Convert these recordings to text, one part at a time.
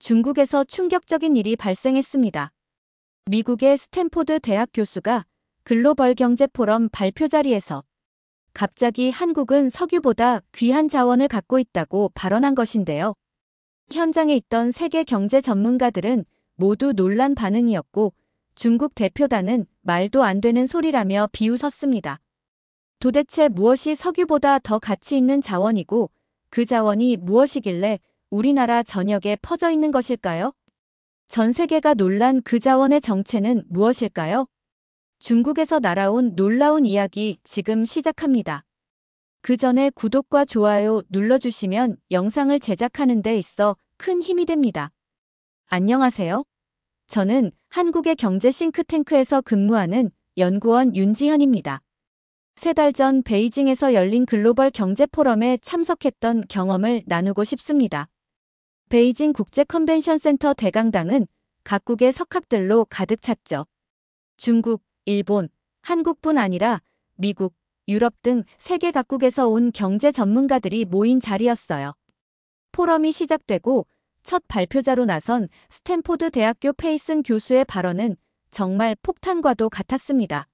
중국에서 충격적인 일이 발생했습니다. 미국의 스탠포드 대학 교수가 글로벌 경제 포럼 발표 자리에서 갑자기 한국은 석유보다 귀한 자원을 갖고 있다고 발언한 것인데요. 현장에 있던 세계 경제 전문가들은 모두 놀란 반응이었고 중국 대표단은 말도 안 되는 소리라며 비웃었습니다. 도대체 무엇이 석유보다 더 가치 있는 자원이고 그 자원이 무엇이길래 우리나라 전역에 퍼져 있는 것일까요? 전 세계가 놀란 그 자원의 정체는 무엇일까요? 중국에서 날아온 놀라운 이야기 지금 시작합니다. 그 전에 구독과 좋아요 눌러주시면 영상을 제작하는 데 있어 큰 힘이 됩니다. 안녕하세요. 저는 한국의 경제 싱크탱크에서 근무하는 연구원 윤지현입니다. 3달 전 베이징에서 열린 글로벌 경제 포럼에 참석했던 경험을 나누고 싶습니다. 베이징 국제 컨벤션 센터 대강당은 각국의 석학들로 가득 찼죠. 중국, 일본, 한국뿐 아니라 미국, 유럽 등 세계 각국에서 온 경제 전문가들이 모인 자리였어요. 포럼이 시작되고 첫 발표자로 나선 스탠포드 대학교 페이슨 교수의 발언은 정말 폭탄과도 같았습니다.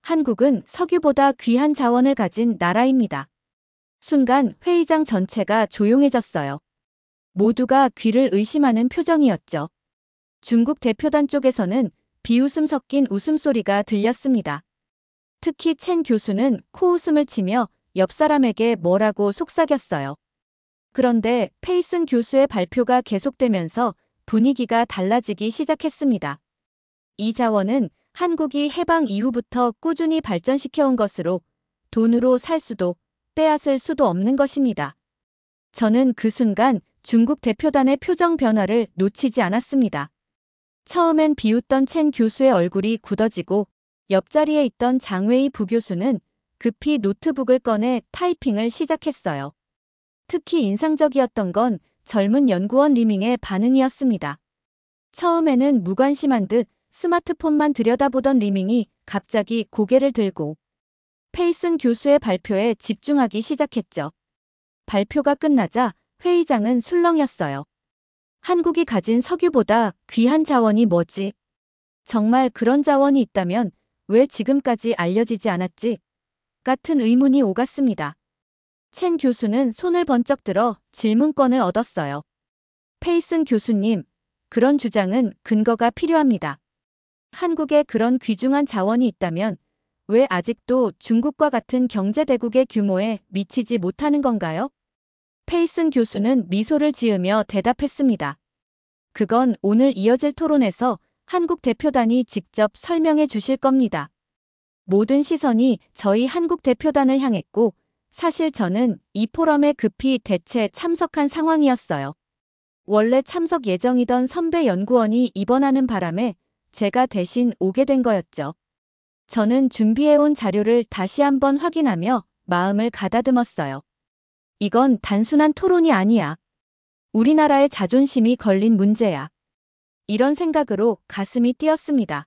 한국은 석유보다 귀한 자원을 가진 나라입니다. 순간 회의장 전체가 조용해졌어요. 모두가 귀를 의심하는 표정이었죠. 중국 대표단 쪽에서는 비웃음 섞인 웃음소리가 들렸습니다. 특히 첸 교수는 코웃음을 치며 옆 사람에게 뭐라고 속삭였어요. 그런데 페이슨 교수의 발표가 계속되면서 분위기가 달라지기 시작했습니다. 이 자원은 한국이 해방 이후부터 꾸준히 발전시켜온 것으로 돈으로 살 수도 빼앗을 수도 없는 것입니다. 저는 그 순간 중국 대표단의 표정 변화를 놓치지 않았습니다. 처음엔 비웃던 첸 교수의 얼굴이 굳어지고 옆자리에 있던 장웨이 부교수는 급히 노트북을 꺼내 타이핑을 시작했어요. 특히 인상적이었던 건 젊은 연구원 리밍의 반응이었습니다. 처음에는 무관심한 듯 스마트폰만 들여다보던 리밍이 갑자기 고개를 들고 페이슨 교수의 발표에 집중하기 시작했죠. 발표가 끝나자 회의장은 술렁였어요. 한국이 가진 석유보다 귀한 자원이 뭐지? 정말 그런 자원이 있다면 왜 지금까지 알려지지 않았지? 같은 의문이 오갔습니다. 첸 교수는 손을 번쩍 들어 질문권을 얻었어요. 페이슨 교수님, 그런 주장은 근거가 필요합니다. 한국에 그런 귀중한 자원이 있다면 왜 아직도 중국과 같은 경제대국의 규모에 미치지 못하는 건가요? 페이슨 교수는 미소를 지으며 대답했습니다. 그건 오늘 이어질 토론에서 한국 대표단이 직접 설명해 주실 겁니다. 모든 시선이 저희 한국 대표단을 향했고 사실 저는 이 포럼에 급히 대체 참석한 상황이었어요. 원래 참석 예정이던 선배 연구원이 입원하는 바람에 제가 대신 오게 된 거였죠. 저는 준비해온 자료를 다시 한번 확인하며 마음을 가다듬었어요. 이건 단순한 토론이 아니야. 우리나라의 자존심이 걸린 문제야. 이런 생각으로 가슴이 뛰었습니다.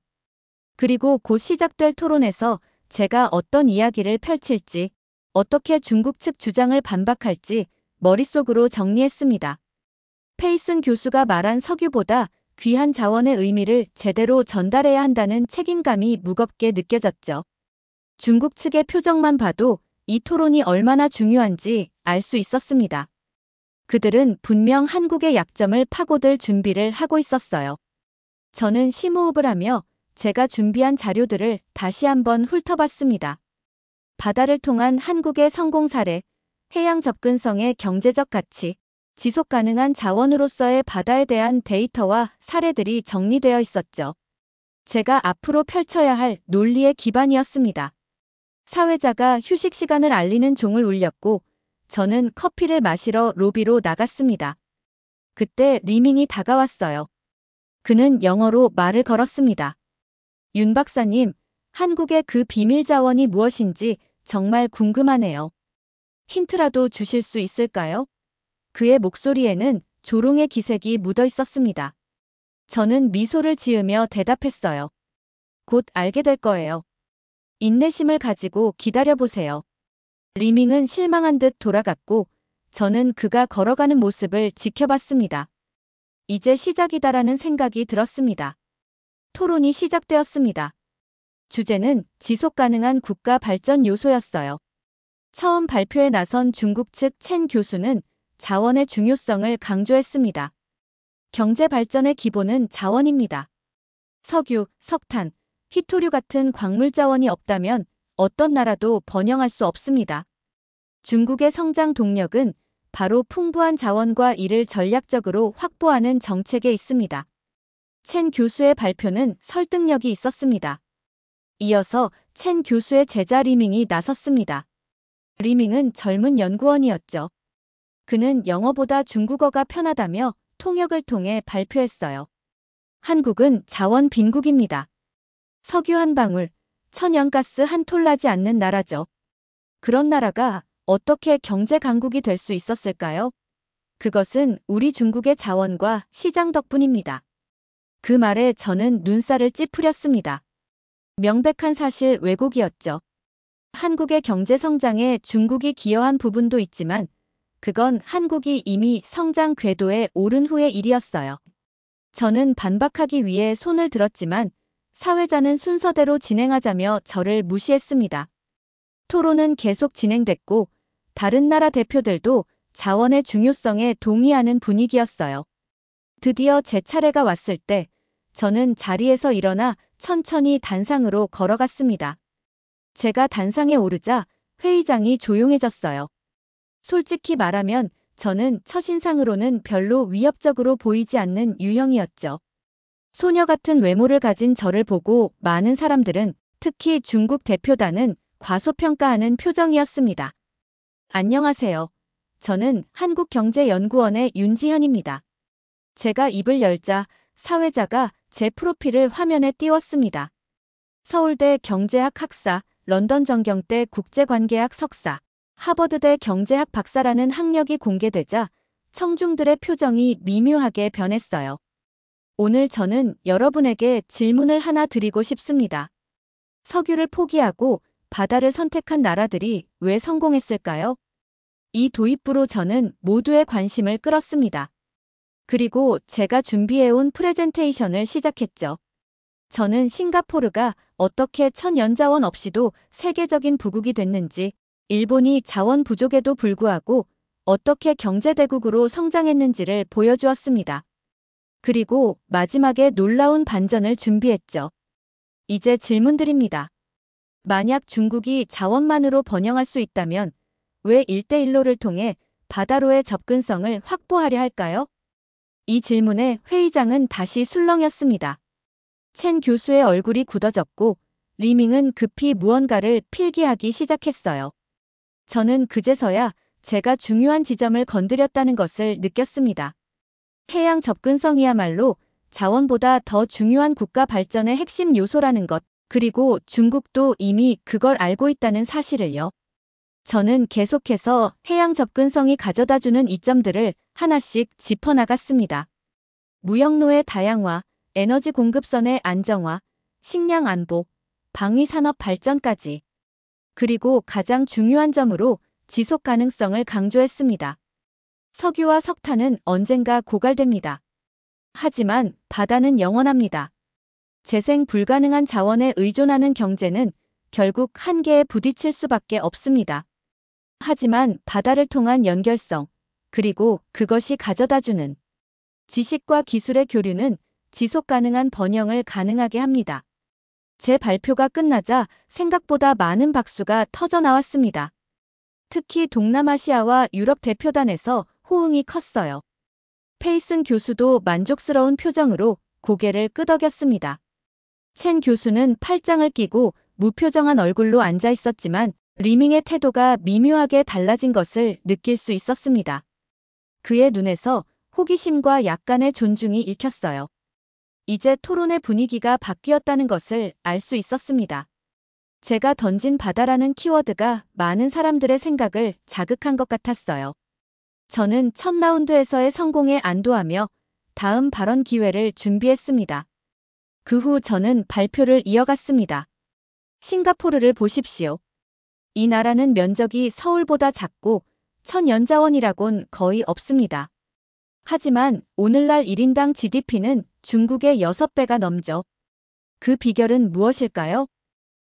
그리고 곧 시작될 토론에서 제가 어떤 이야기를 펼칠지, 어떻게 중국 측 주장을 반박할지 머릿속으로 정리했습니다. 페이슨 교수가 말한 석유보다 귀한 자원의 의미를 제대로 전달해야 한다는 책임감이 무겁게 느껴졌죠. 중국 측의 표정만 봐도 이 토론이 얼마나 중요한지 알 수 있었습니다. 그들은 분명 한국의 약점을 파고들 준비를 하고 있었어요. 저는 심호흡을 하며 제가 준비한 자료들을 다시 한번 훑어봤습니다. 바다를 통한 한국의 성공 사례, 해양 접근성의 경제적 가치, 지속 가능한 자원으로서의 바다에 대한 데이터와 사례들이 정리되어 있었죠. 제가 앞으로 펼쳐야 할 논리의 기반이었습니다. 사회자가 휴식 시간을 알리는 종을 울렸고 저는 커피를 마시러 로비로 나갔습니다. 그때 리밍이 다가왔어요. 그는 영어로 말을 걸었습니다. 윤 박사님, 한국의 그 비밀 자원이 무엇인지 정말 궁금하네요. 힌트라도 주실 수 있을까요? 그의 목소리에는 조롱의 기색이 묻어 있었습니다. 저는 미소를 지으며 대답했어요. 곧 알게 될 거예요. 인내심을 가지고 기다려보세요. 리밍은 실망한 듯 돌아갔고 저는 그가 걸어가는 모습을 지켜봤습니다. 이제 시작이다라는 생각이 들었습니다. 토론이 시작되었습니다. 주제는 지속 가능한 국가 발전 요소였어요. 처음 발표에 나선 중국 측 첸 교수는 자원의 중요성을 강조했습니다. 경제 발전의 기본은 자원입니다. 석유, 석탄, 희토류 같은 광물 자원이 없다면 어떤 나라도 번영할 수 없습니다. 중국의 성장 동력은 바로 풍부한 자원과 이를 전략적으로 확보하는 정책에 있습니다. 첸 교수의 발표는 설득력이 있었습니다. 이어서 첸 교수의 제자 리밍이 나섰습니다. 리밍은 젊은 연구원이었죠. 그는 영어보다 중국어가 편하다며 통역을 통해 발표했어요. 한국은 자원 빈국입니다. 석유 한 방울, 천연가스 한 톨 나지 않는 나라죠. 그런 나라가 어떻게 경제 강국이 될 수 있었을까요? 그것은 우리 중국의 자원과 시장 덕분입니다. 그 말에 저는 눈살을 찌푸렸습니다. 명백한 사실 왜곡이었죠. 한국의 경제 성장에 중국이 기여한 부분도 있지만 그건 한국이 이미 성장 궤도에 오른 후의 일이었어요. 저는 반박하기 위해 손을 들었지만 사회자는 순서대로 진행하자며 저를 무시했습니다. 토론은 계속 진행됐고 다른 나라 대표들도 자원의 중요성에 동의하는 분위기였어요. 드디어 제 차례가 왔을 때 저는 자리에서 일어나 천천히 단상으로 걸어갔습니다. 제가 단상에 오르자 회의장이 조용해졌어요. 솔직히 말하면 저는 첫인상으로는 별로 위협적으로 보이지 않는 유형이었죠. 소녀 같은 외모를 가진 저를 보고 많은 사람들은, 특히 중국 대표단은 과소평가하는 표정이었습니다. 안녕하세요. 저는 한국경제연구원의 윤지현입니다. 제가 입을 열자 사회자가 제 프로필을 화면에 띄웠습니다. 서울대 경제학 학사, 런던 정경대 국제관계학 석사, 하버드대 경제학 박사라는 학력이 공개되자 청중들의 표정이 미묘하게 변했어요. 오늘 저는 여러분에게 질문을 하나 드리고 싶습니다. 석유를 포기하고 바다를 선택한 나라들이 왜 성공했을까요? 이 도입부로 저는 모두의 관심을 끌었습니다. 그리고 제가 준비해온 프레젠테이션을 시작했죠. 저는 싱가포르가 어떻게 천연자원 없이도 세계적인 부국이 됐는지, 일본이 자원 부족에도 불구하고 어떻게 경제대국으로 성장했는지를 보여주었습니다. 그리고 마지막에 놀라운 반전을 준비했죠. 이제 질문드립니다. 만약 중국이 자원만으로 번영할 수 있다면 왜 1대1로를 통해 바다로의 접근성을 확보하려 할까요? 이 질문에 회의장은 다시 술렁였습니다. 첸 교수의 얼굴이 굳어졌고 리밍은 급히 무언가를 필기하기 시작했어요. 저는 그제서야 제가 중요한 지점을 건드렸다는 것을 느꼈습니다. 해양 접근성이야말로 자원보다 더 중요한 국가 발전의 핵심 요소라는 것, 그리고 중국도 이미 그걸 알고 있다는 사실을요. 저는 계속해서 해양 접근성이 가져다주는 이점들을 하나씩 짚어나갔습니다. 무역로의 다양화, 에너지 공급선의 안정화, 식량 안보, 방위산업 발전까지. 그리고 가장 중요한 점으로 지속 가능성을 강조했습니다. 석유와 석탄은 언젠가 고갈됩니다. 하지만 바다는 영원합니다. 재생 불가능한 자원에 의존하는 경제는 결국 한계에 부딪힐 수밖에 없습니다. 하지만 바다를 통한 연결성, 그리고 그것이 가져다주는 지식과 기술의 교류는 지속 가능한 번영을 가능하게 합니다. 제 발표가 끝나자 생각보다 많은 박수가 터져 나왔습니다. 특히 동남아시아와 유럽 대표단에서 호응이 컸어요. 페이슨 교수도 만족스러운 표정으로 고개를 끄덕였습니다. 첸 교수는 팔짱을 끼고 무표정한 얼굴로 앉아 있었지만 리밍의 태도가 미묘하게 달라진 것을 느낄 수 있었습니다. 그의 눈에서 호기심과 약간의 존중이 읽혔어요. 이제 토론의 분위기가 바뀌었다는 것을 알 수 있었습니다. 제가 던진 바다라는 키워드가 많은 사람들의 생각을 자극한 것 같았어요. 저는 첫 라운드에서의 성공에 안도하며 다음 발언 기회를 준비했습니다. 그 후 저는 발표를 이어갔습니다. 싱가포르를 보십시오. 이 나라는 면적이 서울보다 작고 천연자원이라곤 거의 없습니다. 하지만 오늘날 1인당 GDP는 중국의 6배가 넘죠. 그 비결은 무엇일까요?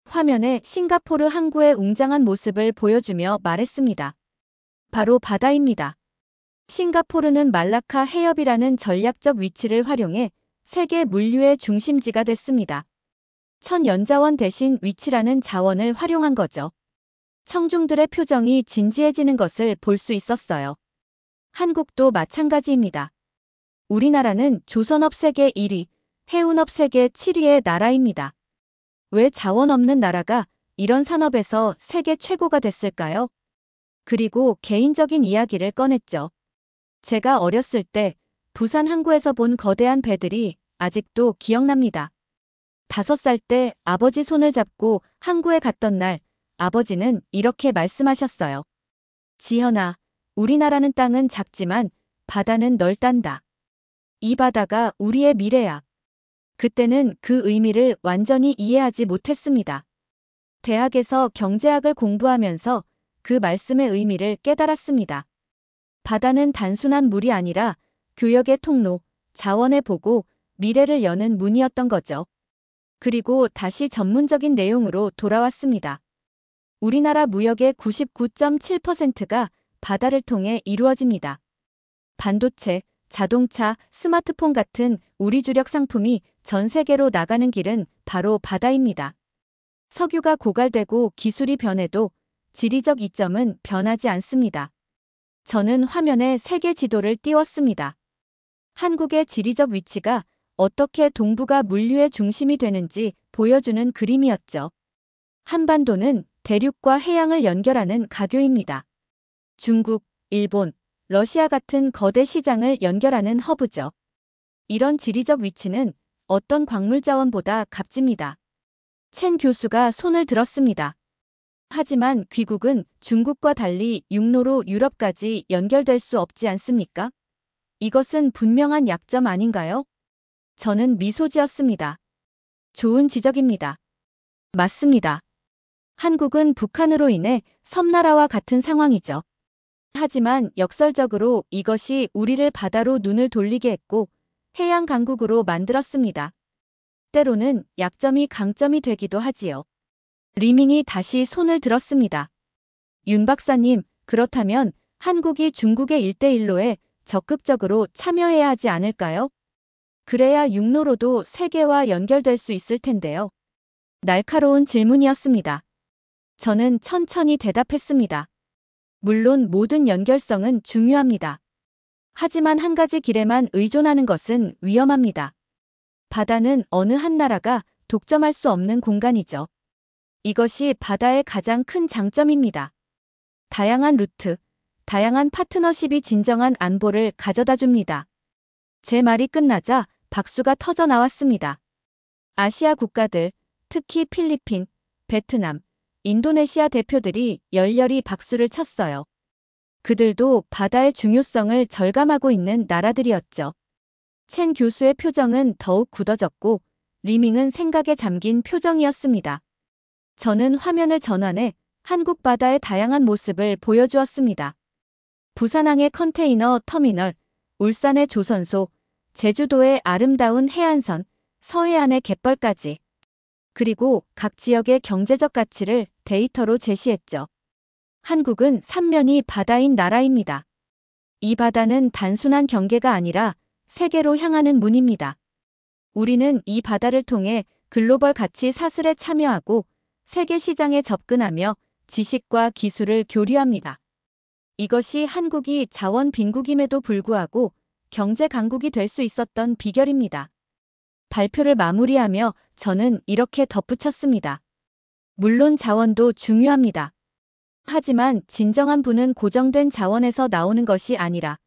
화면에 싱가포르 항구의 웅장한 모습을 보여주며 말했습니다. 바로 바다입니다. 싱가포르는 말라카 해협이라는 전략적 위치를 활용해 세계 물류의 중심지가 됐습니다. 천연자원 대신 위치라는 자원을 활용한 거죠. 청중들의 표정이 진지해지는 것을 볼 수 있었어요. 한국도 마찬가지입니다. 우리나라는 조선업 세계 1위, 해운업 세계 7위의 나라입니다. 왜 자원 없는 나라가 이런 산업에서 세계 최고가 됐을까요? 그리고 개인적인 이야기를 꺼냈죠. 제가 어렸을 때 부산 항구에서 본 거대한 배들이 아직도 기억납니다. 5살 때 아버지 손을 잡고 항구에 갔던 날 아버지는 이렇게 말씀하셨어요. 지현아, 우리나라는 땅은 작지만 바다는 넓단다. 이 바다가 우리의 미래야. 그때는 그 의미를 완전히 이해하지 못했습니다. 대학에서 경제학을 공부하면서 그 말씀의 의미를 깨달았습니다. 바다는 단순한 물이 아니라 교역의 통로, 자원의 보고, 미래를 여는 문이었던 거죠. 그리고 다시 전문적인 내용으로 돌아왔습니다. 우리나라 무역의 99.7%가 바다를 통해 이루어집니다. 반도체, 자동차, 스마트폰 같은 우리 주력 상품이 전 세계로 나가는 길은 바로 바다입니다. 석유가 고갈되고 기술이 변해도 지리적 이점은 변하지 않습니다. 저는 화면에 세계 지도를 띄웠습니다. 한국의 지리적 위치가 어떻게 동북아 물류의 중심이 되는지 보여주는 그림이었죠. 한반도는 대륙과 해양을 연결하는 가교입니다. 중국, 일본, 러시아 같은 거대 시장을 연결하는 허브죠. 이런 지리적 위치는 어떤 광물 자원보다 값집니다. 첸 교수가 손을 들었습니다. 하지만 귀국은 중국과 달리 육로로 유럽까지 연결될 수 없지 않습니까? 이것은 분명한 약점 아닌가요? 저는 미소 지었습니다. 좋은 지적입니다. 맞습니다. 한국은 북한으로 인해 섬나라와 같은 상황이죠. 하지만 역설적으로 이것이 우리를 바다로 눈을 돌리게 했고 해양 강국으로 만들었습니다. 때로는 약점이 강점이 되기도 하지요. 리밍이 다시 손을 들었습니다. 윤 박사님, 그렇다면 한국이 중국의 1대1로에 적극적으로 참여해야 하지 않을까요? 그래야 육로로도 세계와 연결될 수 있을 텐데요. 날카로운 질문이었습니다. 저는 천천히 대답했습니다. 물론 모든 연결성은 중요합니다. 하지만 한 가지 길에만 의존하는 것은 위험합니다. 바다는 어느 한 나라가 독점할 수 없는 공간이죠. 이것이 바다의 가장 큰 장점입니다. 다양한 루트, 다양한 파트너십이 진정한 안보를 가져다 줍니다. 제 말이 끝나자 박수가 터져 나왔습니다. 아시아 국가들, 특히 필리핀, 베트남, 인도네시아 대표들이 열렬히 박수를 쳤어요. 그들도 바다의 중요성을 절감하고 있는 나라들이었죠. 첸 교수의 표정은 더욱 굳어졌고 리밍은 생각에 잠긴 표정이었습니다. 저는 화면을 전환해 한국 바다의 다양한 모습을 보여주었습니다. 부산항의 컨테이너 터미널, 울산의 조선소, 제주도의 아름다운 해안선, 서해안의 갯벌까지. 그리고 각 지역의 경제적 가치를 데이터로 제시했죠. 한국은 삼면이 바다인 나라입니다. 이 바다는 단순한 경계가 아니라 세계로 향하는 문입니다. 우리는 이 바다를 통해 글로벌 가치 사슬에 참여하고 세계 시장에 접근하며 지식과 기술을 교류합니다. 이것이 한국이 자원 빈국임에도 불구하고 경제 강국이 될 수 있었던 비결입니다. 발표를 마무리하며 저는 이렇게 덧붙였습니다. 물론 자원도 중요합니다. 하지만 진정한 부는 고정된 자원에서 나오는 것이 아니라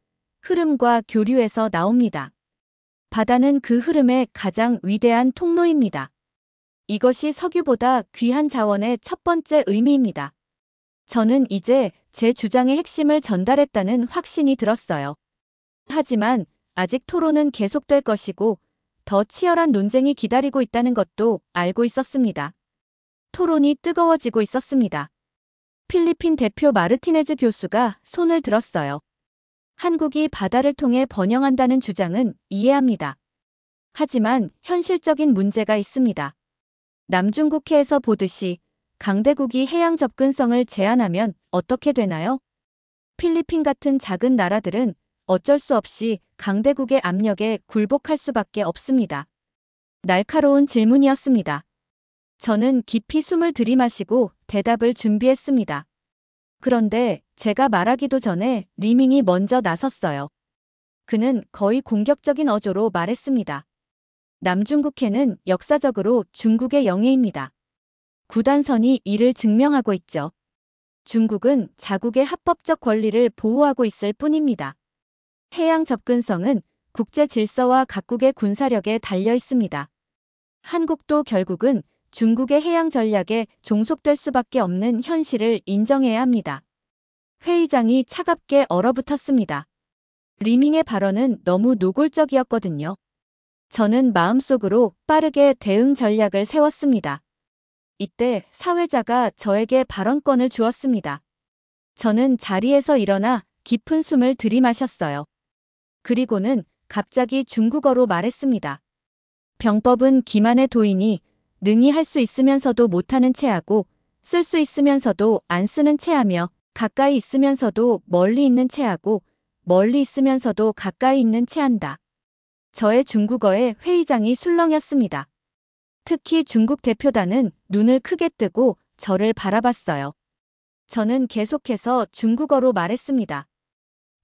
흐름과 교류에서 나옵니다. 바다는 그 흐름의 가장 위대한 통로입니다. 이것이 석유보다 귀한 자원의 첫 번째 의미입니다. 저는 이제 제 주장의 핵심을 전달했다는 확신이 들었어요. 하지만 아직 토론은 계속될 것이고 더 치열한 논쟁이 기다리고 있다는 것도 알고 있었습니다. 토론이 뜨거워지고 있었습니다. 필리핀 대표 마르티네즈 교수가 손을 들었어요. 한국이 바다를 통해 번영한다는 주장은 이해합니다. 하지만 현실적인 문제가 있습니다. 남중국해에서 보듯이 강대국이 해양 접근성을 제한하면 어떻게 되나요? 필리핀 같은 작은 나라들은 어쩔 수 없이 강대국의 압력에 굴복할 수밖에 없습니다. 날카로운 질문이었습니다. 저는 깊이 숨을 들이마시고 대답을 준비했습니다. 그런데 제가 말하기도 전에 리밍이 먼저 나섰어요. 그는 거의 공격적인 어조로 말했습니다. 남중국해는 역사적으로 중국의 영해입니다. 구단선이 이를 증명하고 있죠. 중국은 자국의 합법적 권리를 보호하고 있을 뿐입니다. 해양 접근성은 국제 질서와 각국의 군사력에 달려 있습니다. 한국도 결국은 중국의 해양 전략에 종속될 수밖에 없는 현실을 인정해야 합니다. 회의장이 차갑게 얼어붙었습니다. 리밍의 발언은 너무 노골적이었거든요. 저는 마음속으로 빠르게 대응 전략을 세웠습니다. 이때 사회자가 저에게 발언권을 주었습니다. 저는 자리에서 일어나 깊은 숨을 들이마셨어요. 그리고는 갑자기 중국어로 말했습니다. 병법은 기만의 도인이 능히 할 수 있으면서도 못하는 체하고 쓸 수 있으면서도 안 쓰는 체하며 가까이 있으면서도 멀리 있는 체하고 멀리 있으면서도 가까이 있는 체한다. 저의 중국어에 회의장이 술렁였습니다. 특히 중국 대표단은 눈을 크게 뜨고 저를 바라봤어요. 저는 계속해서 중국어로 말했습니다.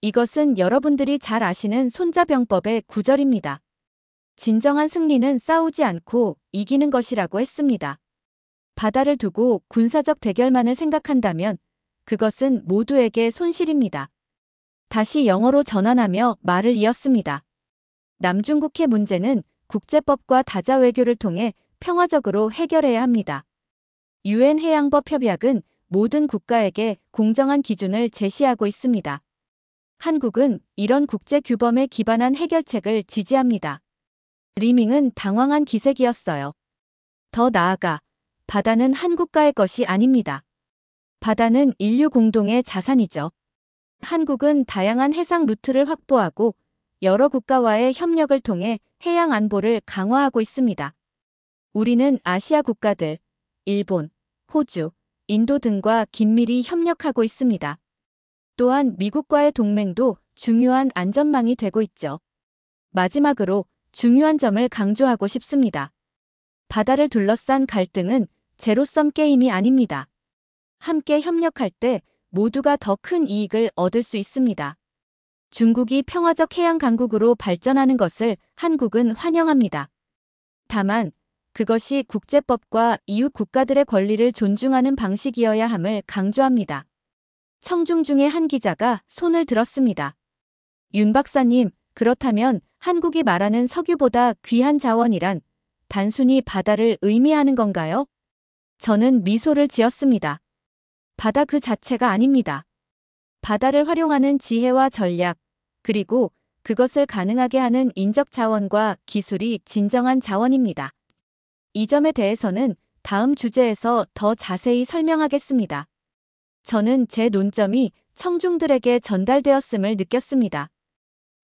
이것은 여러분들이 잘 아시는 손자병법의 구절입니다. 진정한 승리는 싸우지 않고 이기는 것이라고 했습니다. 바다를 두고 군사적 대결만을 생각한다면 그것은 모두에게 손실입니다. 다시 영어로 전환하며 말을 이었습니다. 남중국해 문제는 국제법과 다자 외교를 통해 평화적으로 해결해야 합니다. 유엔 해양법 협약은 모든 국가에게 공정한 기준을 제시하고 있습니다. 한국은 이런 국제 규범에 기반한 해결책을 지지합니다. 리밍은 당황한 기색이었어요. 더 나아가 바다는 한 국가의 것이 아닙니다. 바다는 인류 공동의 자산이죠. 한국은 다양한 해상 루트를 확보하고 여러 국가와의 협력을 통해 해양 안보를 강화하고 있습니다. 우리는 아시아 국가들, 일본, 호주, 인도 등과 긴밀히 협력하고 있습니다. 또한 미국과의 동맹도 중요한 안전망이 되고 있죠. 마지막으로 중요한 점을 강조하고 싶습니다. 바다를 둘러싼 갈등은 제로섬 게임이 아닙니다. 함께 협력할 때 모두가 더 큰 이익을 얻을 수 있습니다. 중국이 평화적 해양 강국으로 발전하는 것을 한국은 환영합니다. 다만 그것이 국제법과 이웃 국가들의 권리를 존중하는 방식이어야 함을 강조합니다. 청중 중에 한 기자가 손을 들었습니다. 윤 박사님, 그렇다면 한국이 말하는 석유보다 귀한 자원이란 단순히 바다를 의미하는 건가요? 저는 미소를 지었습니다. 바다 그 자체가 아닙니다. 바다를 활용하는 지혜와 전략, 그리고 그것을 가능하게 하는 인적 자원과 기술이 진정한 자원입니다. 이 점에 대해서는 다음 주제에서 더 자세히 설명하겠습니다. 저는 제 논점이 청중들에게 전달되었음을 느꼈습니다.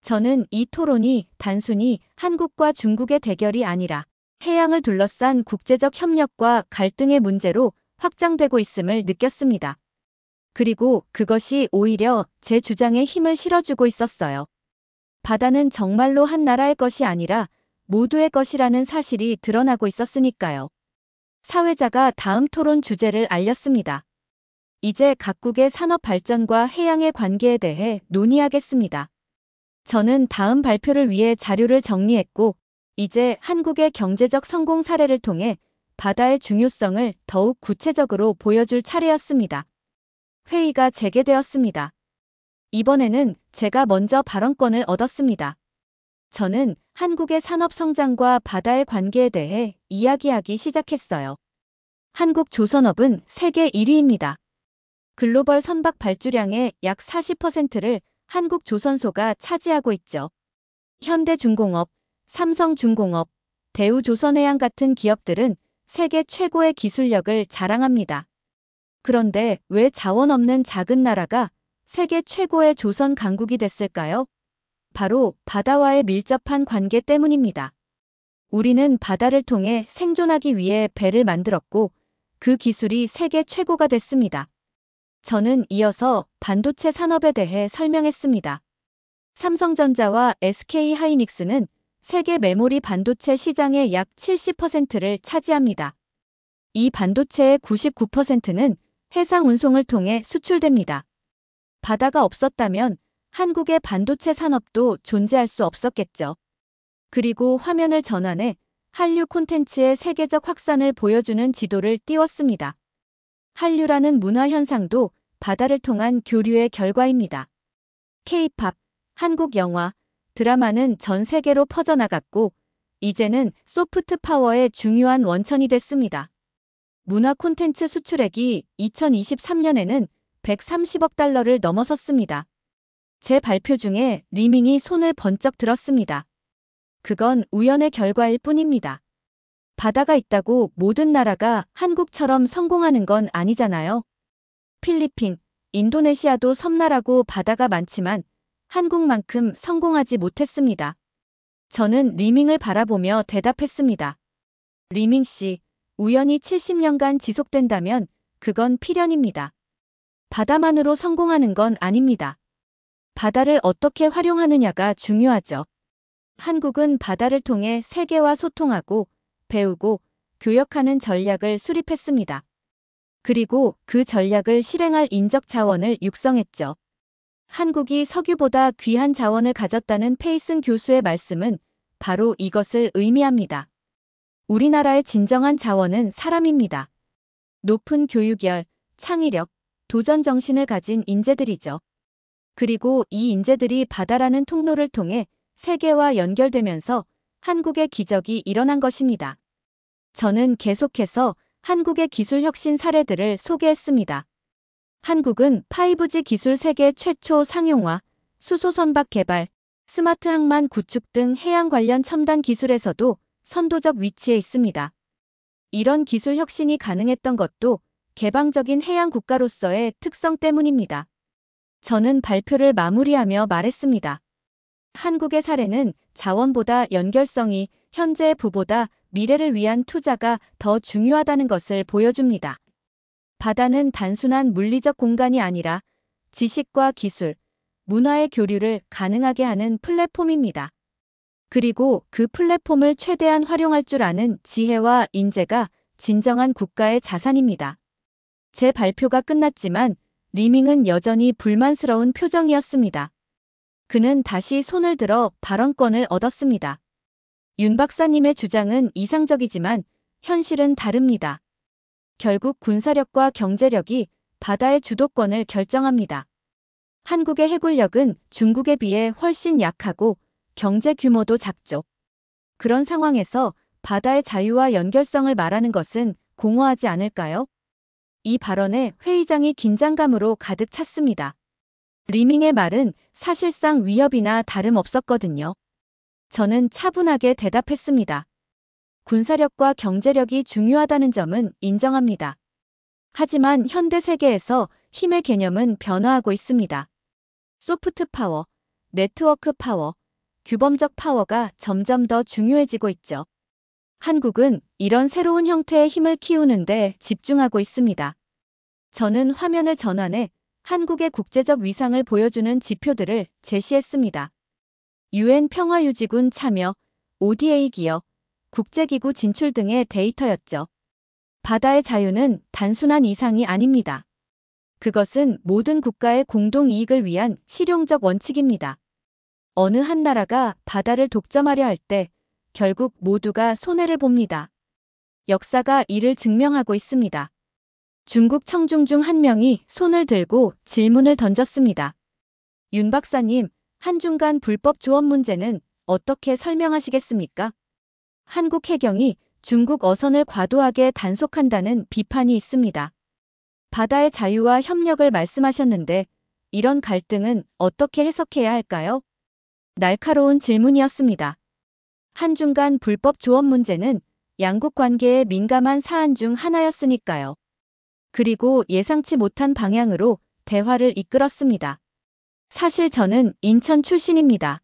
저는 이 토론이 단순히 한국과 중국의 대결이 아니라 해양을 둘러싼 국제적 협력과 갈등의 문제로 확장되고 있음을 느꼈습니다. 그리고 그것이 오히려 제 주장에 힘을 실어주고 있었어요. 바다는 정말로 한 나라의 것이 아니라 모두의 것이라는 사실이 드러나고 있었으니까요. 사회자가 다음 토론 주제를 알렸습니다. 이제 각국의 산업 발전과 해양의 관계에 대해 논의하겠습니다. 저는 다음 발표를 위해 자료를 정리했고, 이제 한국의 경제적 성공 사례를 통해 바다의 중요성을 더욱 구체적으로 보여줄 차례였습니다. 회의가 재개되었습니다. 이번에는 제가 먼저 발언권을 얻었습니다. 저는 한국의 산업 성장과 바다의 관계에 대해 이야기하기 시작했어요. 한국 조선업은 세계 1위입니다. 글로벌 선박 발주량의 약 40%를 한국 조선소가 차지하고 있죠. 현대중공업, 삼성중공업, 대우조선해양 같은 기업들은 세계 최고의 기술력을 자랑합니다. 그런데 왜 자원 없는 작은 나라가 세계 최고의 조선 강국이 됐을까요? 바로 바다와의 밀접한 관계 때문입니다. 우리는 바다를 통해 생존하기 위해 배를 만들었고 그 기술이 세계 최고가 됐습니다. 저는 이어서 반도체 산업에 대해 설명했습니다. 삼성전자와 SK하이닉스는 세계 메모리 반도체 시장의 약 70%를 차지합니다. 이 반도체의 99%는 해상 운송을 통해 수출됩니다. 바다가 없었다면 한국의 반도체 산업도 존재할 수 없었겠죠. 그리고 화면을 전환해 한류 콘텐츠의 세계적 확산을 보여주는 지도를 띄웠습니다. 한류라는 문화 현상도 바다를 통한 교류의 결과입니다. K-팝, 한국 영화, 드라마는 전 세계로 퍼져나갔고 이제는 소프트 파워의 중요한 원천이 됐습니다. 문화 콘텐츠 수출액이 2023년에는 130억 달러를 넘어섰습니다. 제 발표 중에 리밍이 손을 번쩍 들었습니다. 그건 우연의 결과일 뿐입니다. 바다가 있다고 모든 나라가 한국처럼 성공하는 건 아니잖아요. 필리핀, 인도네시아도 섬나라고 바다가 많지만 한국만큼 성공하지 못했습니다. 저는 리밍을 바라보며 대답했습니다. 리밍 씨, 우연히 70년간 지속된다면 그건 필연입니다. 바다만으로 성공하는 건 아닙니다. 바다를 어떻게 활용하느냐가 중요하죠. 한국은 바다를 통해 세계와 소통하고 배우고 교역하는 전략을 수립했습니다. 그리고 그 전략을 실행할 인적 자원을 육성했죠. 한국이 석유보다 귀한 자원을 가졌다는 페이슨 교수의 말씀은 바로 이것을 의미합니다. 우리나라의 진정한 자원은 사람입니다. 높은 교육열, 창의력, 도전 정신을 가진 인재들이죠. 그리고 이 인재들이 바다라는 통로를 통해 세계와 연결되면서 한국의 기적이 일어난 것입니다. 저는 계속해서 한국의 기술 혁신 사례들을 소개했습니다. 한국은 5G 기술 세계 최초 상용화, 수소 선박 개발, 스마트 항만 구축 등 해양 관련 첨단 기술에서도 선도적 위치에 있습니다. 이런 기술 혁신이 가능했던 것도 개방적인 해양 국가로서의 특성 때문입니다. 저는 발표를 마무리하며 말했습니다. 한국의 사례는 자원보다 연결성이 현재의 부보다 미래를 위한 투자가 더 중요하다는 것을 보여줍니다. 바다는 단순한 물리적 공간이 아니라 지식과 기술, 문화의 교류를 가능하게 하는 플랫폼입니다. 그리고 그 플랫폼을 최대한 활용할 줄 아는 지혜와 인재가 진정한 국가의 자산입니다. 제 발표가 끝났지만 리밍은 여전히 불만스러운 표정이었습니다. 그는 다시 손을 들어 발언권을 얻었습니다. 윤 박사님의 주장은 이상적이지만 현실은 다릅니다. 결국 군사력과 경제력이 바다의 주도권을 결정합니다. 한국의 해군력은 중국에 비해 훨씬 약하고 경제 규모도 작죠. 그런 상황에서 바다의 자유와 연결성을 말하는 것은 공허하지 않을까요? 이 발언에 회의장이 긴장감으로 가득 찼습니다. 리밍의 말은 사실상 위협이나 다름없었거든요. 저는 차분하게 대답했습니다. 군사력과 경제력이 중요하다는 점은 인정합니다. 하지만 현대 세계에서 힘의 개념은 변화하고 있습니다. 소프트 파워, 네트워크 파워, 규범적 파워가 점점 더 중요해지고 있죠. 한국은 이런 새로운 형태의 힘을 키우는데 집중하고 있습니다. 저는 화면을 전환해 한국의 국제적 위상을 보여주는 지표들을 제시했습니다. UN 평화유지군 참여, ODA 기여, 국제기구 진출 등의 데이터였죠. 바다의 자유는 단순한 이상이 아닙니다. 그것은 모든 국가의 공동 이익을 위한 실용적 원칙입니다. 어느 한 나라가 바다를 독점하려 할 때 결국 모두가 손해를 봅니다. 역사가 이를 증명하고 있습니다. 중국 청중 중 한 명이 손을 들고 질문을 던졌습니다. 윤 박사님, 한중 간 불법 조업 문제는 어떻게 설명하시겠습니까? 한국 해경이 중국 어선을 과도하게 단속한다는 비판이 있습니다. 바다의 자유와 협력을 말씀하셨는데 이런 갈등은 어떻게 해석해야 할까요? 날카로운 질문이었습니다. 한중 간 불법 조업 문제는 양국 관계에 민감한 사안 중 하나였으니까요. 그리고 예상치 못한 방향으로 대화를 이끌었습니다. 사실 저는 인천 출신입니다.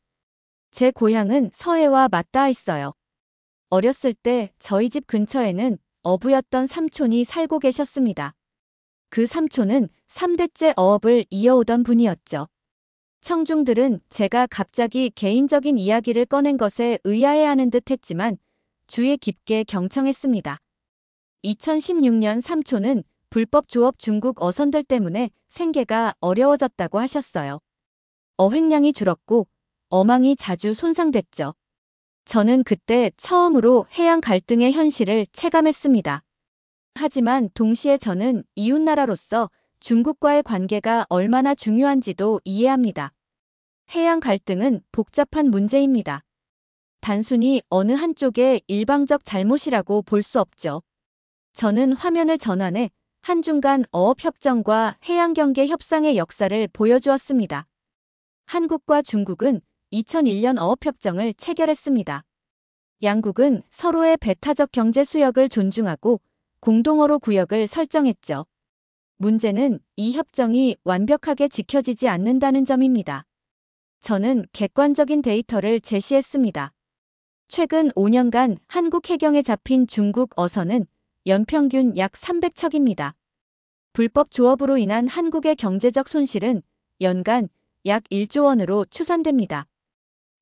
제 고향은 서해와 맞닿아 있어요. 어렸을 때 저희 집 근처에는 어부였던 삼촌이 살고 계셨습니다. 그 삼촌은 3대째 어업을 이어오던 분이었죠. 청중들은 제가 갑자기 개인적인 이야기를 꺼낸 것에 의아해하는 듯 했지만 주의 깊게 경청했습니다. 2016년 삼촌은 불법 조업 중국 어선들 때문에 생계가 어려워졌다고 하셨어요. 어획량이 줄었고 어망이 자주 손상됐죠. 저는 그때 처음으로 해양 갈등의 현실을 체감했습니다. 하지만 동시에 저는 이웃나라로서 중국과의 관계가 얼마나 중요한지도 이해합니다. 해양 갈등은 복잡한 문제입니다. 단순히 어느 한쪽의 일방적 잘못이라고 볼 수 없죠. 저는 화면을 전환해 한중 간 어업협정과 해양경계 협상의 역사를 보여주었습니다. 한국과 중국은 2001년 어업협정을 체결했습니다. 양국은 서로의 배타적 경제 수역을 존중하고 공동어로 구역을 설정했죠. 문제는 이 협정이 완벽하게 지켜지지 않는다는 점입니다. 저는 객관적인 데이터를 제시했습니다. 최근 5년간 한국 해경에 잡힌 중국 어선은 연평균 약 300척입니다. 불법 조업으로 인한 한국의 경제적 손실은 연간 약 1조 원으로 추산됩니다.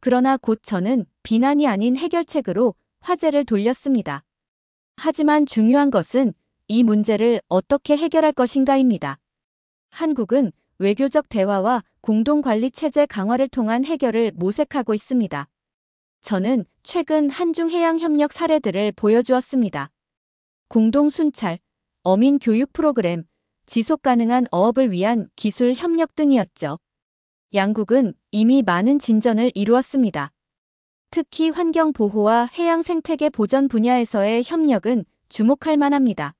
그러나 곧 저는 비난이 아닌 해결책으로 화제를 돌렸습니다. 하지만 중요한 것은 이 문제를 어떻게 해결할 것인가입니다. 한국은 외교적 대화와 공동관리 체제 강화를 통한 해결을 모색하고 있습니다. 저는 최근 한중해양협력 사례들을 보여주었습니다. 공동순찰, 어민 교육 프로그램, 지속가능한 어업을 위한 기술 협력 등이었죠. 양국은 이미 많은 진전을 이루었습니다. 특히 환경보호와 해양생태계 보전 분야에서의 협력은 주목할 만합니다.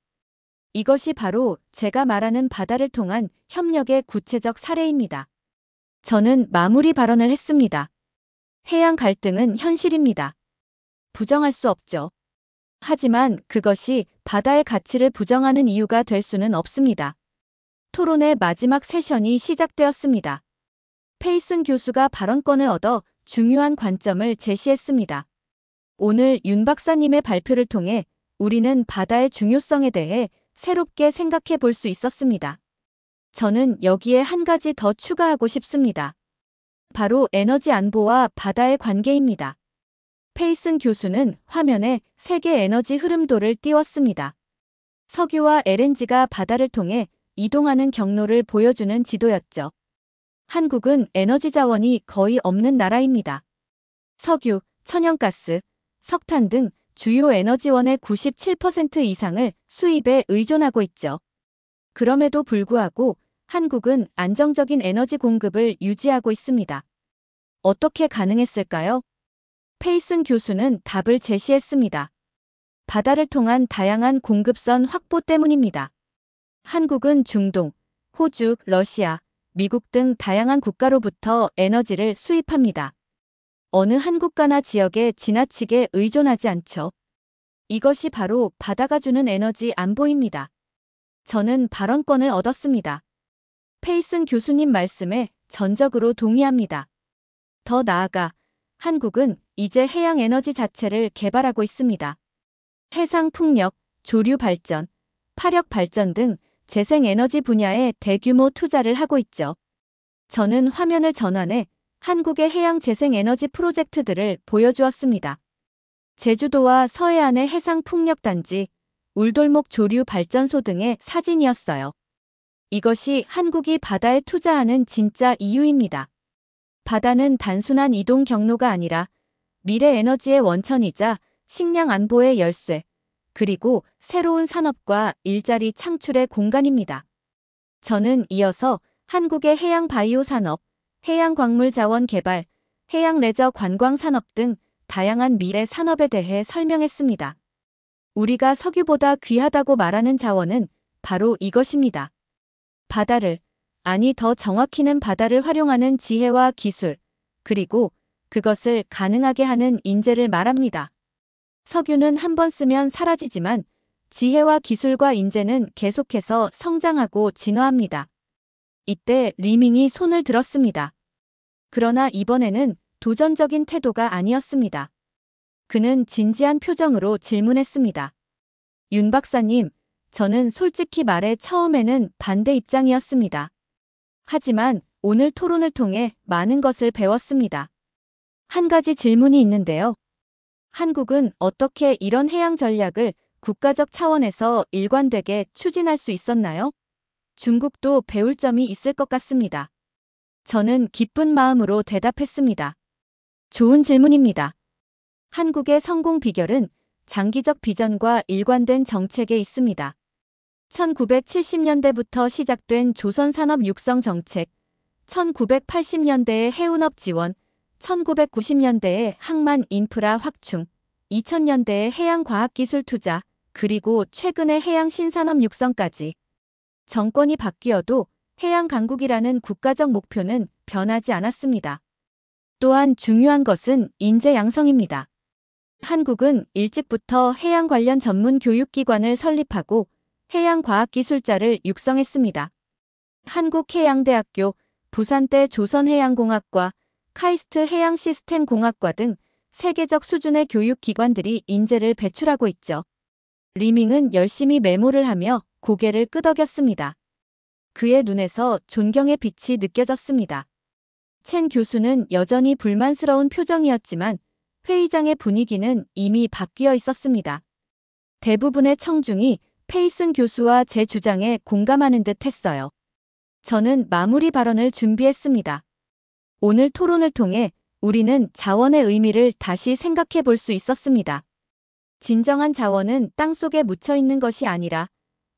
이것이 바로 제가 말하는 바다를 통한 협력의 구체적 사례입니다. 저는 마무리 발언을 했습니다. 해양 갈등은 현실입니다. 부정할 수 없죠. 하지만 그것이 바다의 가치를 부정하는 이유가 될 수는 없습니다. 토론의 마지막 세션이 시작되었습니다. 페이슨 교수가 발언권을 얻어 중요한 관점을 제시했습니다. 오늘 윤 박사님의 발표를 통해 우리는 바다의 중요성에 대해 새롭게 생각해 볼 수 있었습니다. 저는 여기에 한 가지 더 추가하고 싶습니다. 바로 에너지 안보와 바다의 관계입니다. 페이슨 교수는 화면에 세계 에너지 흐름도를 띄웠습니다. 석유와 LNG가 바다를 통해 이동하는 경로를 보여주는 지도였죠. 한국은 에너지 자원이 거의 없는 나라입니다. 석유, 천연가스, 석탄 등 주요 에너지원의 97% 이상을 수입에 의존하고 있죠. 그럼에도 불구하고 한국은 안정적인 에너지 공급을 유지하고 있습니다. 어떻게 가능했을까요? 페이슨 교수는 답을 제시했습니다. 바다를 통한 다양한 공급선 확보 때문입니다. 한국은 중동, 호주, 러시아, 미국 등 다양한 국가로부터 에너지를 수입합니다. 어느 한 국가나 지역에 지나치게 의존하지 않죠. 이것이 바로 바다가 주는 에너지 안보입니다. 저는 발언권을 얻었습니다. 페이슨 교수님 말씀에 전적으로 동의합니다. 더 나아가 한국은 이제 해양 에너지 자체를 개발하고 있습니다. 해상 풍력, 조류 발전, 파력 발전 등 재생에너지 분야에 대규모 투자를 하고 있죠. 저는 화면을 전환해 한국의 해양 재생에너지 프로젝트들을 보여주었습니다. 제주도와 서해안의 해상 풍력단지, 울돌목 조류 발전소 등의 사진이었어요. 이것이 한국이 바다에 투자하는 진짜 이유입니다. 바다는 단순한 이동 경로가 아니라 미래 에너지의 원천이자 식량 안보의 열쇠, 그리고 새로운 산업과 일자리 창출의 공간입니다. 저는 이어서 한국의 해양 바이오 산업, 해양 광물 자원 개발, 해양 레저 관광 산업 등 다양한 미래 산업에 대해 설명했습니다. 우리가 석유보다 귀하다고 말하는 자원은 바로 이것입니다. 바다를, 아니 더 정확히는 바다를 활용하는 지혜와 기술, 그리고 그것을 가능하게 하는 인재를 말합니다. 석유는 한 번 쓰면 사라지지만 지혜와 기술과 인재는 계속해서 성장하고 진화합니다. 이때 리밍이 손을 들었습니다. 그러나 이번에는 도전적인 태도가 아니었습니다. 그는 진지한 표정으로 질문했습니다. 윤 박사님, 저는 솔직히 말해 처음에는 반대 입장이었습니다. 하지만 오늘 토론을 통해 많은 것을 배웠습니다. 한 가지 질문이 있는데요. 한국은 어떻게 이런 해양 전략을 국가적 차원에서 일관되게 추진할 수 있었나요? 중국도 배울 점이 있을 것 같습니다. 저는 기쁜 마음으로 대답했습니다. 좋은 질문입니다. 한국의 성공 비결은 장기적 비전과 일관된 정책에 있습니다. 1970년대부터 시작된 조선산업 육성 정책, 1980년대의 해운업 지원, 1990년대의 항만 인프라 확충, 2000년대의 해양과학기술 투자, 그리고 최근의 해양 신산업 육성까지. 정권이 바뀌어도 해양 강국이라는 국가적 목표는 변하지 않았습니다. 또한 중요한 것은 인재 양성입니다. 한국은 일찍부터 해양 관련 전문 교육기관을 설립하고 해양과학기술자를 육성했습니다. 한국해양대학교, 부산대 조선해양공학과, 카이스트 해양시스템공학과 등 세계적 수준의 교육기관들이 인재를 배출하고 있죠. 리밍은 열심히 메모를 하며 고개를 끄덕였습니다. 그의 눈에서 존경의 빛이 느껴졌습니다. 첸 교수는 여전히 불만스러운 표정이었지만 회의장의 분위기는 이미 바뀌어 있었습니다. 대부분의 청중이 페이슨 교수와 제 주장에 공감하는 듯 했어요. 저는 마무리 발언을 준비했습니다. 오늘 토론을 통해 우리는 자원의 의미를 다시 생각해 볼 수 있었습니다. 진정한 자원은 땅속에 묻혀 있는 것이 아니라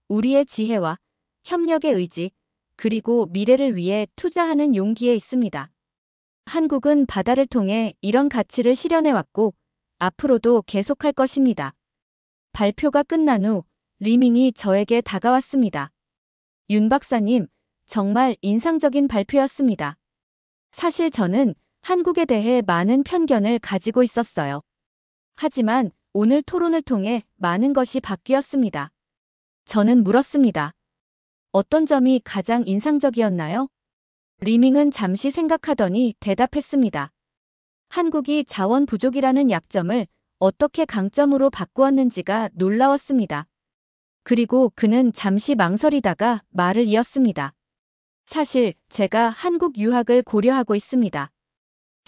우리의 지혜와 협력의 의지, 그리고 미래를 위해 투자하는 용기에 있습니다. 한국은 바다를 통해 이런 가치를 실현해왔고 앞으로도 계속할 것입니다. 발표가 끝난 후 리밍이 저에게 다가왔습니다. 윤 박사님, 정말 인상적인 발표였습니다. 사실 저는 한국에 대해 많은 편견을 가지고 있었어요. 하지만 오늘 토론을 통해 많은 것이 바뀌었습니다. 저는 물었습니다. 어떤 점이 가장 인상적이었나요? 리밍은 잠시 생각하더니 대답했습니다. 한국이 자원 부족이라는 약점을 어떻게 강점으로 바꾸었는지가 놀라웠습니다. 그리고 그는 잠시 망설이다가 말을 이었습니다. 사실 제가 한국 유학을 고려하고 있습니다.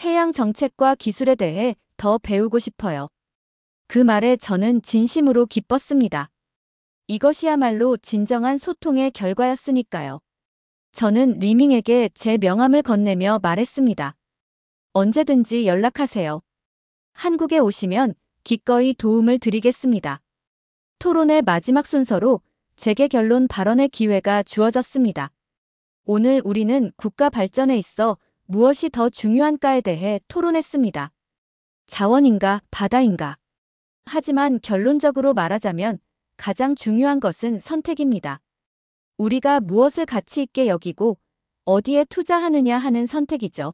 해양 정책과 기술에 대해 더 배우고 싶어요. 그 말에 저는 진심으로 기뻤습니다. 이것이야말로 진정한 소통의 결과였으니까요. 저는 리밍에게 제 명함을 건네며 말했습니다. 언제든지 연락하세요. 한국에 오시면 기꺼이 도움을 드리겠습니다. 토론의 마지막 순서로 재개 결론 발언의 기회가 주어졌습니다. 오늘 우리는 국가 발전에 있어 무엇이 더 중요한가에 대해 토론했습니다. 자원인가, 바다인가. 하지만 결론적으로 말하자면 가장 중요한 것은 선택입니다. 우리가 무엇을 가치 있게 여기고 어디에 투자하느냐 하는 선택이죠.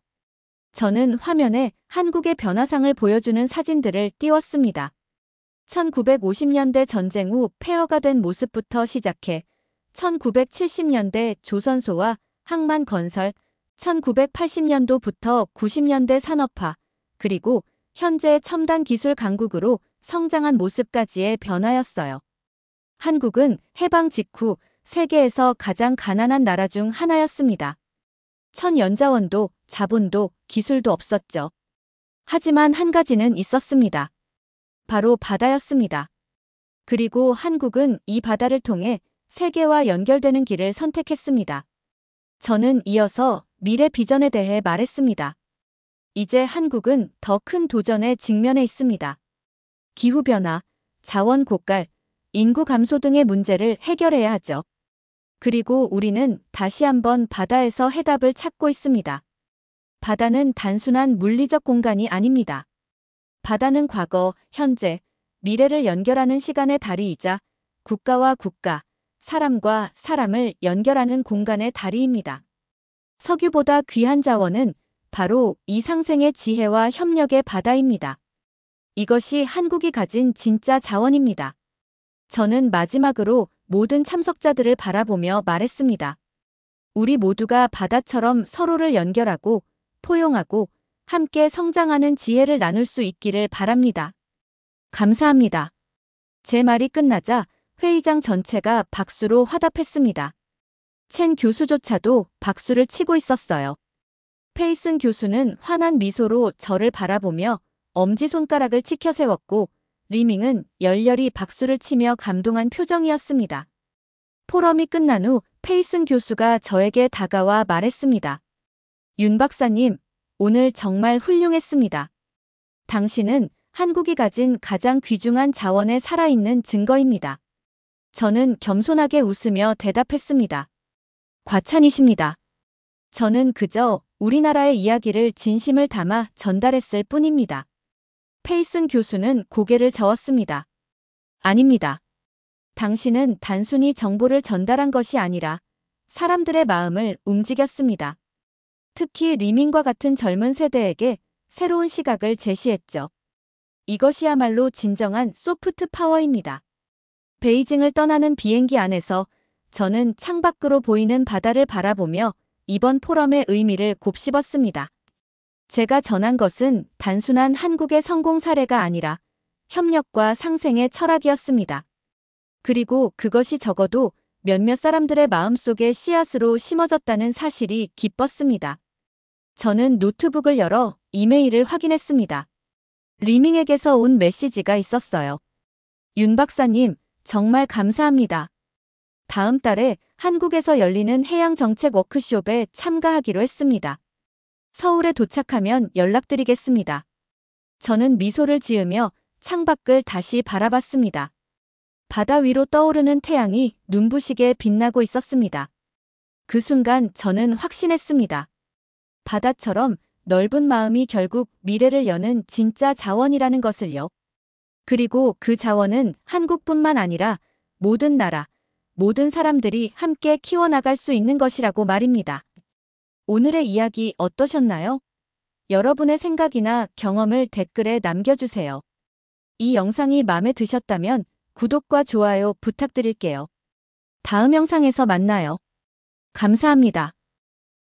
저는 화면에 한국의 변화상을 보여주는 사진들을 띄웠습니다. 1950년대 전쟁 후 폐허가 된 모습부터 시작해 1970년대 조선소와 항만 건설, 1980년도부터 90년대 산업화, 그리고 현재의 첨단 기술 강국으로 성장한 모습까지의 변화였어요. 한국은 해방 직후 세계에서 가장 가난한 나라 중 하나였습니다. 천연자원도 자본도 기술도 없었죠. 하지만 한 가지는 있었습니다. 바로 바다였습니다. 그리고 한국은 이 바다를 통해 세계와 연결되는 길을 선택했습니다. 저는 이어서 미래 비전에 대해 말했습니다. 이제 한국은 더 큰 도전에 직면해 있습니다. 기후변화, 자원 고갈, 인구 감소 등의 문제를 해결해야 하죠. 그리고 우리는 다시 한번 바다에서 해답을 찾고 있습니다. 바다는 단순한 물리적 공간이 아닙니다. 바다는 과거, 현재, 미래를 연결하는 시간의 다리이자 국가와 국가, 사람과 사람을 연결하는 공간의 다리입니다. 석유보다 귀한 자원은 바로 이 상생의 지혜와 협력의 바다입니다. 이것이 한국이 가진 진짜 자원입니다. 저는 마지막으로 모든 참석자들을 바라보며 말했습니다. 우리 모두가 바다처럼 서로를 연결하고 포용하고 함께 성장하는 지혜를 나눌 수 있기를 바랍니다. 감사합니다. 제 말이 끝나자 회의장 전체가 박수로 화답했습니다. 첸 교수조차도 박수를 치고 있었어요. 페이슨 교수는 환한 미소로 저를 바라보며 엄지손가락을 치켜 세웠고 리밍은 열렬히 박수를 치며 감동한 표정이었습니다. 포럼이 끝난 후 페이슨 교수가 저에게 다가와 말했습니다. 윤 박사님, 오늘 정말 훌륭했습니다. 당신은 한국이 가진 가장 귀중한 자원의 살아있는 증거입니다. 저는 겸손하게 웃으며 대답했습니다. 과찬이십니다. 저는 그저 우리나라의 이야기를 진심을 담아 전달했을 뿐입니다. 페이슨 교수는 고개를 저었습니다. 아닙니다. 당신은 단순히 정보를 전달한 것이 아니라 사람들의 마음을 움직였습니다. 특히 리밍과 같은 젊은 세대에게 새로운 시각을 제시했죠. 이것이야말로 진정한 소프트 파워입니다. 베이징을 떠나는 비행기 안에서 저는 창밖으로 보이는 바다를 바라보며 이번 포럼의 의미를 곱씹었습니다. 제가 전한 것은 단순한 한국의 성공 사례가 아니라 협력과 상생의 철학이었습니다. 그리고 그것이 적어도 몇몇 사람들의 마음속에 씨앗으로 심어졌다는 사실이 기뻤습니다. 저는 노트북을 열어 이메일을 확인했습니다. 리밍에게서 온 메시지가 있었어요. 윤 박사님, 정말 감사합니다. 다음 달에 한국에서 열리는 해양정책 워크숍에 참가하기로 했습니다. 서울에 도착하면 연락드리겠습니다. 저는 미소를 지으며 창밖을 다시 바라봤습니다. 바다 위로 떠오르는 태양이 눈부시게 빛나고 있었습니다. 그 순간 저는 확신했습니다. 바다처럼 넓은 마음이 결국 미래를 여는 진짜 자원이라는 것을요. 그리고 그 자원은 한국뿐만 아니라 모든 나라, 모든 사람들이 함께 키워나갈 수 있는 것이라고 말입니다. 오늘의 이야기 어떠셨나요? 여러분의 생각이나 경험을 댓글에 남겨주세요. 이 영상이 마음에 드셨다면 구독과 좋아요 부탁드릴게요. 다음 영상에서 만나요. 감사합니다.